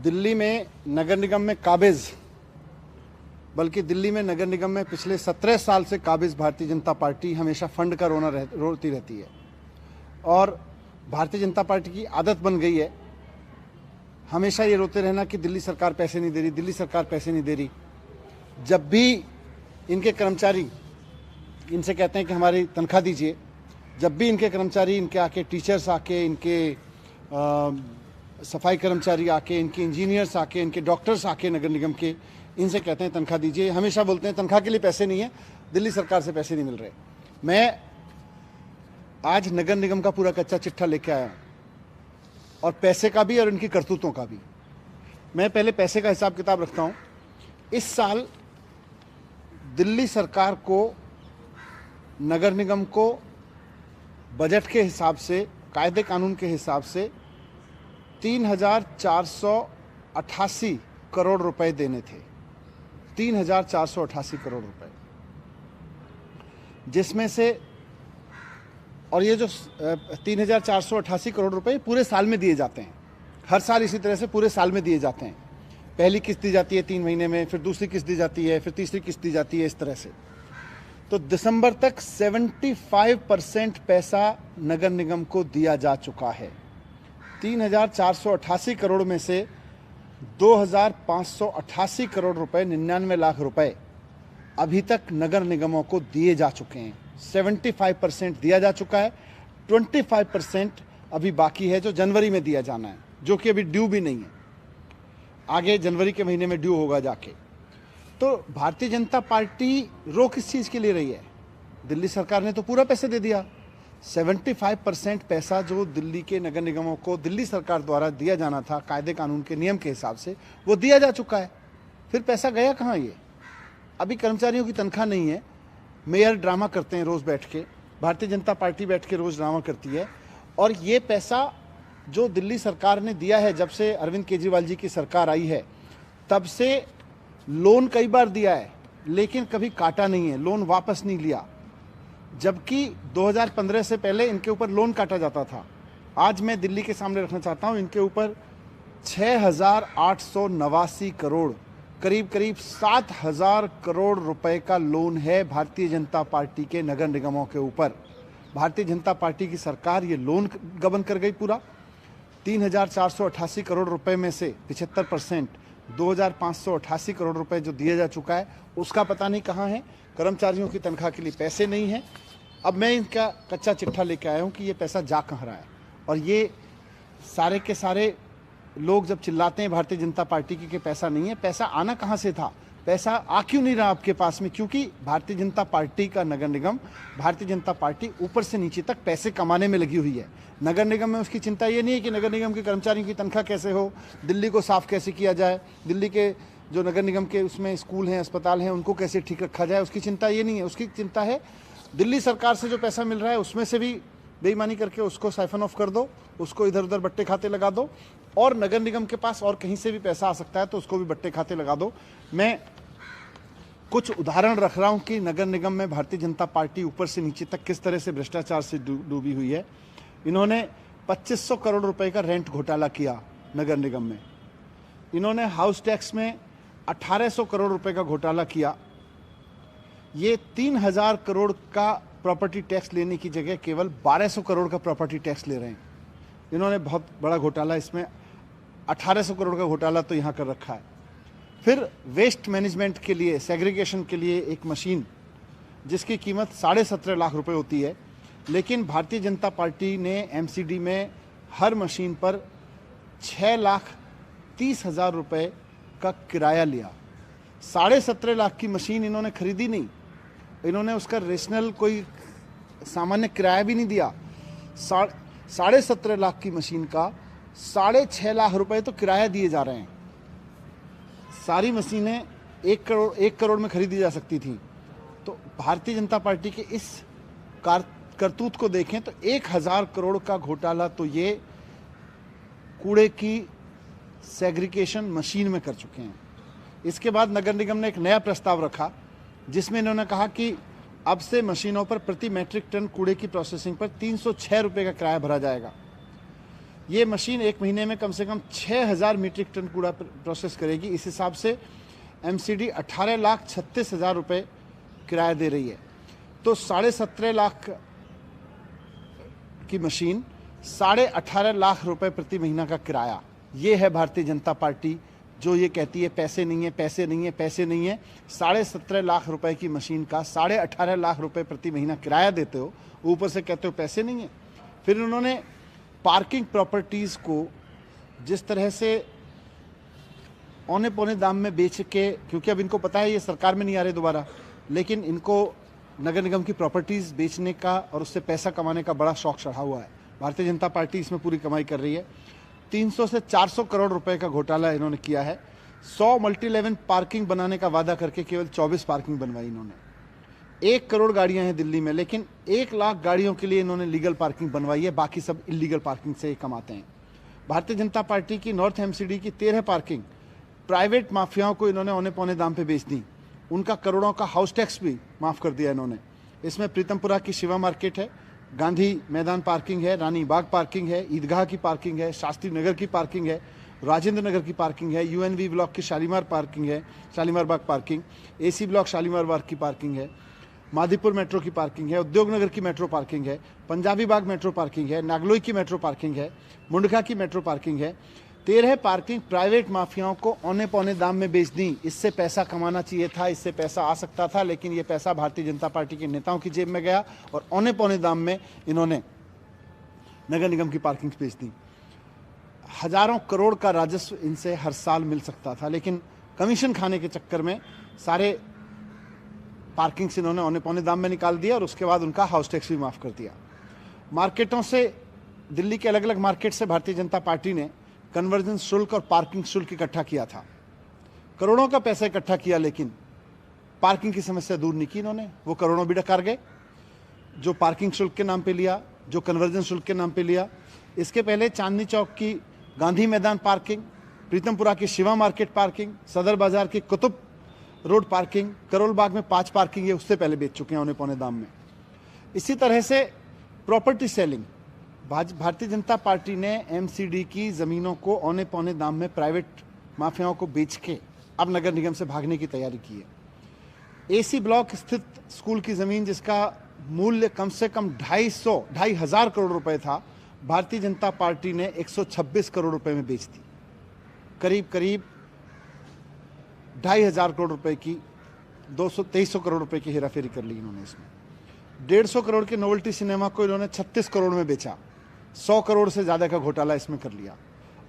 दिल्ली में नगर निगम में काबिज, बल्कि दिल्ली में नगर निगम में पिछले 17 साल से काबिज भारतीय जनता पार्टी हमेशा फंड का रोती रहती है। और भारतीय जनता पार्टी की आदत बन गई है हमेशा ये रोते रहना कि दिल्ली सरकार पैसे नहीं दे रही, दिल्ली सरकार पैसे नहीं दे रही। जब भी इनके कर्मचारी इनसे कहते हैं कि हमारी तनख्वाह दीजिए, जब भी इनके कर्मचारी, इनके आके टीचर्स आके, इनके सफाई कर्मचारी आके, इनके इंजीनियर्स आके, इनके डॉक्टर्स आके नगर निगम के, इनसे कहते हैं तनख्वाह दीजिए, हमेशा बोलते हैं तनख्वाह के लिए पैसे नहीं है, दिल्ली सरकार से पैसे नहीं मिल रहे। मैं आज नगर निगम का पूरा कच्चा चिट्ठा लेके आया हूँ, और पैसे का भी और इनकी करतूतों का भी। मैं पहले पैसे का हिसाब किताब रखता हूँ। इस साल दिल्ली सरकार को, नगर निगम को बजट के हिसाब से, कायदे कानून के हिसाब से 3,488 करोड़ रुपए देने थे। 3,488 करोड़ रुपए, जिसमें से, और ये जो 3,488 करोड़ रुपए पूरे साल में दिए जाते हैं। हर साल इसी तरह से पूरे साल में दिए जाते हैं। पहली किस्त दी जाती है 3 महीने में, फिर दूसरी किस्त दी जाती है, फिर तीसरी किस्त दी जाती है, इस तरह से। तो दिसंबर तक 75% पैसा नगर निगम को दिया जा चुका है। 3,488 करोड़ में से 2,588 करोड़ रुपए, 99 लाख रुपए अभी तक नगर निगमों को दिए जा चुके हैं। 75% दिया जा चुका है, 25% अभी बाकी है, जो जनवरी में दिया जाना है, जो कि अभी ड्यू भी नहीं है। आगे जनवरी के महीने में ड्यू होगा जाके। तो भारतीय जनता पार्टी रो किस चीज़ के लिए रही है? दिल्ली सरकार ने तो पूरा पैसे दे दिया। 75% पैसा जो दिल्ली के नगर निगमों को दिल्ली सरकार द्वारा दिया जाना था कायदे कानून के नियम के हिसाब से, वो दिया जा चुका है। फिर पैसा गया कहाँ? ये अभी कर्मचारियों की तनख्वाह नहीं है। मेयर ड्रामा करते हैं रोज़ बैठ के, भारतीय जनता पार्टी बैठ के रोज़ ड्रामा करती है। और ये पैसा जो दिल्ली सरकार ने दिया है, जब से अरविंद केजरीवाल जी की सरकार आई है, तब से लोन कई बार दिया है, लेकिन कभी काटा नहीं है, लोन वापस नहीं लिया। जबकि 2015 से पहले इनके ऊपर लोन काटा जाता था। आज मैं दिल्ली के सामने रखना चाहता हूँ, इनके ऊपर 6,889 करोड़, करीब करीब 7,000 करोड़ रुपए का लोन है भारतीय जनता पार्टी के नगर निगमों के ऊपर। भारतीय जनता पार्टी की सरकार ये लोन गबन कर गई पूरा। 3,488 करोड़ रुपए में से 75%, 2,588 करोड़ रुपए जो दिया जा चुका है, उसका पता नहीं कहाँ है। कर्मचारियों की तनख्वाह के लिए पैसे नहीं हैं। अब मैं इनका कच्चा चिट्ठा लेके आया हूँ कि ये पैसा जा कहाँ रहा है। और ये सारे के सारे लोग जब चिल्लाते हैं भारतीय जनता पार्टी की कि पैसा नहीं है, पैसा आना कहाँ से था? पैसा आ क्यों नहीं रहा आपके पास में? क्योंकि भारतीय जनता पार्टी का नगर निगम, भारतीय जनता पार्टी ऊपर से नीचे तक पैसे कमाने में लगी हुई है। नगर निगम में उसकी चिंता ये नहीं है कि नगर निगम के कर्मचारियों की तनख्वाह कैसे हो, दिल्ली को साफ कैसे किया जाए, दिल्ली के जो नगर निगम के उसमें स्कूल हैं, अस्पताल हैं, उनको कैसे ठीक रखा जाए। उसकी चिंता ये नहीं है। उसकी चिंता है दिल्ली सरकार से जो पैसा मिल रहा है उसमें से भी बेईमानी करके उसको साइफन ऑफ कर दो, उसको इधर उधर बट्टे खाते लगा दो, और नगर निगम के पास और कहीं से भी पैसा आ सकता है तो उसको भी बट्टे खाते लगा दो। मैं कुछ उदाहरण रख रहा हूं कि नगर निगम में भारतीय जनता पार्टी ऊपर से नीचे तक किस तरह से भ्रष्टाचार से डूबी हुई है। इन्होंने 2,500 करोड़ रुपए का रेंट घोटाला किया नगर निगम में। इन्होंने हाउस टैक्स में 1,800 करोड़ रुपए का घोटाला किया। ये 3,000 करोड़ का प्रॉपर्टी टैक्स लेने की जगह केवल 1,200 करोड़ का प्रॉपर्टी टैक्स ले रहे हैं। इन्होंने बहुत बड़ा घोटाला, इसमें 1,800 करोड़ का घोटाला तो यहाँ कर रखा है। फिर वेस्ट मैनेजमेंट के लिए, सेग्रीगेशन के लिए एक मशीन जिसकी कीमत 17.5 लाख रुपए होती है, लेकिन भारतीय जनता पार्टी ने एमसीडी में हर मशीन पर 6,30,000 रुपए का किराया लिया। 17.5 लाख की मशीन इन्होंने खरीदी नहीं, इन्होंने उसका रेशनल कोई सामान्य किराया भी नहीं दिया। 17.5 लाख की मशीन का 6.5 लाख रुपए तो किराया दिए जा रहे हैं। सारी मशीनें 1 करोड़ में खरीदी जा सकती थी। तो भारतीय जनता पार्टी के इस करतूत को देखें तो 1,000 करोड़ का घोटाला तो ये कूड़े की सेग्रीगेशन मशीन में कर चुके हैं। इसके बाद नगर निगम ने एक नया प्रस्ताव रखा जिसमें इन्होंने कहा कि अब से मशीनों पर प्रति मैट्रिक टन कूड़े की प्रोसेसिंग पर 306 रुपये का किराया भरा जाएगा। ये मशीन एक महीने में कम से कम 6,000 मीट्रिक टन कूड़ा प्रोसेस करेगी। इस हिसाब से एमसीडी 18,36,000 रुपये किराया दे रही है। तो 17.5 लाख की मशीन 18.5 लाख रुपए प्रति महीना का किराया। ये है भारतीय जनता पार्टी जो ये कहती है पैसे नहीं है, पैसे नहीं है, पैसे नहीं है। 17.5 लाख रुपए की मशीन का 18.5 लाख रुपए प्रति महीना किराया देते हो, ऊपर से कहते हो पैसे नहीं है। फिर उन्होंने पार्किंग प्रॉपर्टीज़ को जिस तरह से औने पौने दाम में बेच के, क्योंकि अब इनको पता है ये सरकार में नहीं आ रहे दोबारा, लेकिन इनको नगर निगम की प्रॉपर्टीज़ बेचने का और उससे पैसा कमाने का बड़ा शौक चढ़ा हुआ है। भारतीय जनता पार्टी इसमें पूरी कमाई कर रही है। 300 से 400 करोड़ रुपए का घोटाला इन्होंने किया है। 100 मल्टी लेवल पार्किंग बनाने का वादा करके केवल 24 पार्किंग बनवाई इन्होंने। 1 करोड़ गाड़ियां हैं दिल्ली में, लेकिन 1 लाख गाड़ियों के लिए इन्होंने लीगल पार्किंग बनवाई है, बाकी सब इलीगल पार्किंग से कमाते हैं। भारतीय जनता पार्टी की नॉर्थ एमसीडी की 13 पार्किंग प्राइवेट माफियाओं को इन्होंने औने पौने दाम पे बेच दी। उनका करोड़ों का हाउस टैक्स भी माफ कर दिया इन्होंने। इसमें प्रीतमपुरा की शिवा मार्केट है, गांधी मैदान पार्किंग है, रानी बाग पार्किंग है, ईदगाह की पार्किंग है, शास्त्री नगर की पार्किंग है, राजेंद्र नगर की पार्किंग है, यूएनवी ब्लॉक की शालीमार पार्किंग है, शालीमार बाग पार्किंग, एसी ब्लॉक शालीमार बाग की पार्किंग है, माधीपुर मेट्रो की पार्किंग है, उद्योग नगर की मेट्रो पार्किंग है, पंजाबी बाग मेट्रो पार्किंग है, नागलोई की मेट्रो पार्किंग है, मुंडका की मेट्रो पार्किंग है। 13 पार्किंग प्राइवेट माफियाओं को औने पौने दाम में बेच दी। इससे पैसा कमाना चाहिए था, इससे पैसा आ सकता था, लेकिन ये पैसा भारतीय जनता पार्टी के नेताओं की जेब में गया और औने पौने दाम में इन्होंने नगर निगम की पार्किंग बेच दी। हजारों करोड़ का राजस्व इनसे हर साल मिल सकता था, लेकिन कमीशन खाने के चक्कर में सारे पार्किंग से इन्होंने औने पौने दाम में निकाल दिया और उसके बाद उनका हाउस टैक्स भी माफ कर दिया। मार्केटों से, दिल्ली के अलग अलग मार्केट से भारतीय जनता पार्टी ने कन्वर्जन शुल्क और पार्किंग शुल्क इकट्ठा किया था। करोड़ों का पैसा इकट्ठा किया, लेकिन पार्किंग की समस्या दूर नहीं की इन्होंने। वो करोड़ों भी डकार गए, जो पार्किंग शुल्क के नाम पे लिया, जो कन्वर्जन शुल्क के नाम पे लिया। इसके पहले चांदनी चौक की गांधी मैदान पार्किंग, प्रीतमपुरा की शिवा मार्केट पार्किंग, सदर बाजार की कुतुब रोड पार्किंग, करोल बाग में 5 पार्किंग है, उससे पहले बेच चुके हैं औने पौने दाम में। इसी तरह से property selling, Bharatiya Janata party ने एमसीडी की जमीनों को औने पौने दाम में प्राइवेट माफियाओं को बेच के अब नगर निगम से भागने की तैयारी की है। एसी ब्लॉक स्थित स्कूल की जमीन, जिसका मूल्य कम से कम 2,500 करोड़ रुपए था, भारतीय जनता पार्टी ने 126 करोड़ रुपए में बेच दी। करीब करीब 2,500 करोड़ रुपए की 200-2300 करोड़ रुपए की हेराफेरी कर ली इन्होंने। इसमें 150 करोड़ के नोवेल्टी सिनेमा को इन्होंने 36 करोड़ में बेचा। 100 करोड़ से ज़्यादा का घोटाला इसमें कर लिया।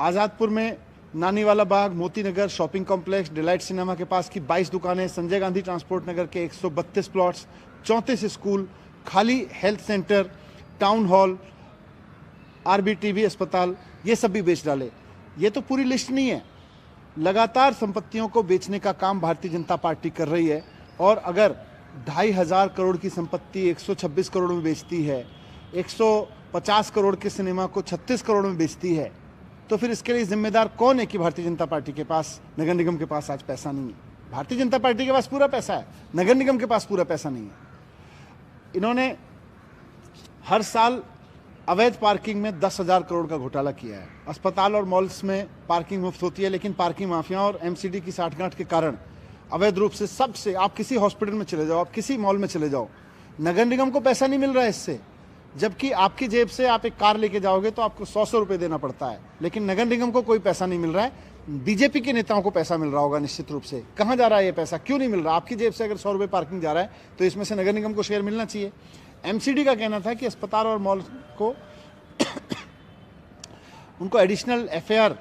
आज़ादपुर में नानीवाला बाग, Moti Nagar shopping complex, delight cinema के पास की 22 दुकानें, संजय गांधी ट्रांसपोर्ट नगर के 132 प्लॉट्स, 34 स्कूल, खाली हेल्थ सेंटर, टाउन हॉल, आरबीटीवी अस्पताल, ये सब भी बेच डाले। ये तो पूरी लिस्ट नहीं है। लगातार संपत्तियों को बेचने का काम भारतीय जनता पार्टी कर रही है। और अगर 2,500 करोड़ की संपत्ति 126 करोड़ में बेचती है, 150 करोड़ के सिनेमा को 36 करोड़ में बेचती है, तो फिर इसके लिए जिम्मेदार कौन है कि भारतीय जनता पार्टी के पास, नगर निगम के पास आज पैसा नहीं है? भारतीय जनता पार्टी के पास पूरा पैसा है, नगर निगम के पास पूरा पैसा नहीं है। इन्होंने हर साल अवैध पार्किंग में 10,000 करोड़ का घोटाला किया है। अस्पताल और मॉल्स में पार्किंग मुफ्त होती है, लेकिन पार्किंग माफियाओं और एमसीडी की साठगांठ के कारण अवैध रूप से सबसे, आप किसी हॉस्पिटल में चले जाओ, आप किसी मॉल में चले जाओ, नगर निगम को पैसा नहीं मिल रहा है इससे। जबकि आपकी जेब से आप एक कार लेके जाओगे तो आपको 100 रुपए देना पड़ता है, लेकिन नगर निगम को कोई पैसा नहीं मिल रहा है। बीजेपी के नेताओं को पैसा मिल रहा होगा निश्चित रूप से। कहाँ जा रहा है ये पैसा, क्यों नहीं मिल रहा? आपकी जेब से अगर 100 रुपये पार्किंग जा रहा है तो इसमें से नगर निगम को शेयर मिलना चाहिए। एमसीडी का कहना था कि अस्पताल और मॉल को उनको एडिशनल एफआईआर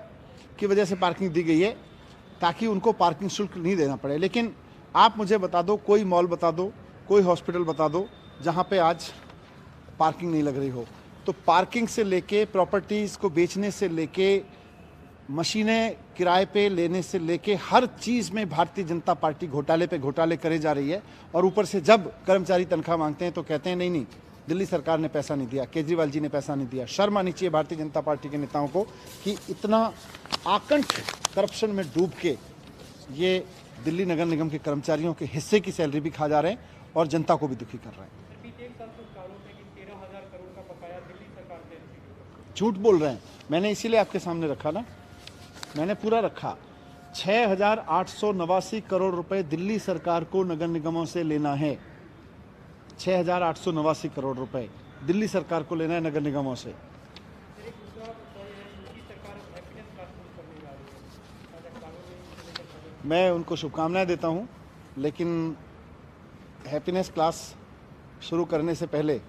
की वजह से पार्किंग दी गई है ताकि उनको पार्किंग शुल्क नहीं देना पड़े। लेकिन आप मुझे बता दो, कोई मॉल बता दो, कोई हॉस्पिटल बता दो जहां पे आज पार्किंग नहीं लग रही हो। तो पार्किंग से लेके प्रॉपर्टीज़ को बेचने से लेके मशीनें किराए पे लेने से लेके हर चीज़ में भारतीय जनता पार्टी घोटाले पे घोटाले करे जा रही है। और ऊपर से जब कर्मचारी तनख्वाह मांगते हैं तो कहते हैं नहीं, दिल्ली सरकार ने पैसा नहीं दिया, केजरीवाल जी ने पैसा नहीं दिया। शर्म आनी चाहिए भारतीय जनता पार्टी के नेताओं को कि इतना आकंठ करप्शन में डूब के ये दिल्ली नगर निगम के कर्मचारियों के हिस्से की सैलरी भी खा जा रहे हैं और जनता को भी दुखी कर रहे हैं। झूठ बोल रहे हैं। मैंने इसीलिए आपके सामने रखा ना, मैंने पूरा रखा। 6,889 करोड़ रुपए दिल्ली सरकार को नगर निगमों से लेना है। 6,889 करोड़ रुपए दिल्ली सरकार को लेना है नगर निगमों से। मैं उनको शुभकामनाएं देता हूं, लेकिन हैप्पीनेस क्लास शुरू करने से पहले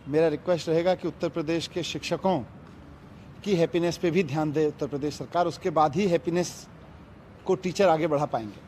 मेरा रिक्वेस्ट रहेगा कि उत्तर प्रदेश के शिक्षकों की हैप्पीनेस पे भी ध्यान दे उत्तर प्रदेश सरकार। उसके बाद ही हैप्पीनेस को टीचर आगे बढ़ा पाएंगे।